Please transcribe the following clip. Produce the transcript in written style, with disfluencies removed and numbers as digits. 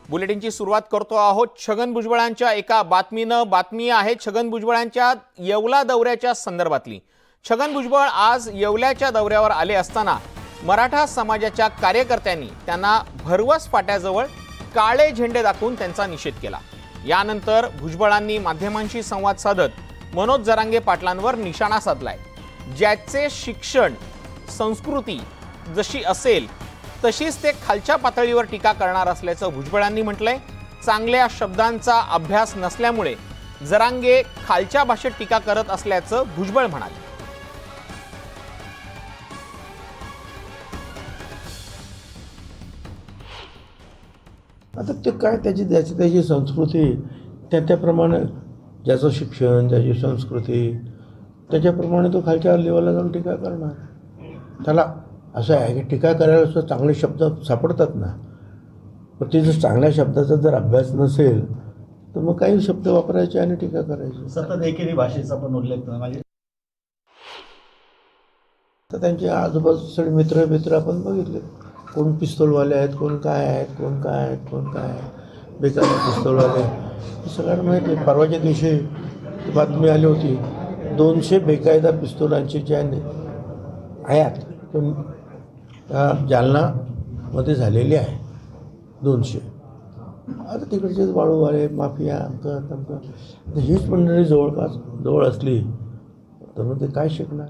बुलेटिनची सुरुवात करतो आहोत छगन भुजबळांच्या एका बातमीनं। बातमी आहे छगन भुजबळांच्या येवला दौऱ्याच्या संदर्भातली। छगन भुजबळ आज येवल्याच्या दौऱ्यावर आले असताना मराठा समाजाच्या कार्यकर्त्यांनी त्यांना भरवस फाट्याजवळ काळे झेंडे दाखवून त्यांचा निषेध केला। यानंतर भुजबळांनी माध्यमांशी संवाद साधत मनोज जरांगे पाटलांवर निशाणा साधलाय। ज्याचे शिक्षण संस्कृती जशी असेल तशीच ते खालच्या पातळीवर टीका करणार असल्याचं भुजबळांनी म्हटलंय। चांगल्या शब्दांचा अभ्यास नसल्यामुळे जरांगे खालच्या भाषेत टीका करत असल्याचं भुजबळ म्हणाले। आता ते काय त्याची संस्कृती त्याप्रमाणे ज्याचं शिक्षण ज्याची संस्कृती त्याच्याप्रमाणे तो खालच्या लेवलला जाऊन टीका करणार। त्याला असं आहे की टीका करायला सुद्धा चांगले शब्द सापडतात ना, पण ते जर चांगल्या शब्दाचा जर अभ्यास नसेल तर मग काही शब्द वापरायचे आणि टीका करायची। सतत एकेरी भाषेचा पण उल्लेख म्हणजे तर त्यांचे आजूबाजूचे मित्र आपण बघितले, कोण पिस्तूलवाले आहेत, कोण काय आहेत, कोण काय आहेत, कोण काय आहे, बेकायदा पिस्तूलवाले हे सगळ्यांना माहिती आहे। परवाच्या दिवशी बातमी आली होती 200 बेकायदा पिस्तुलांची जे आयात जालनामध्ये झालेली आहे 200। आता तिकडचेच वाळूवाले माफिया अमकं हीच मंडळी जवळ असली तर मग ते काय शिकणार।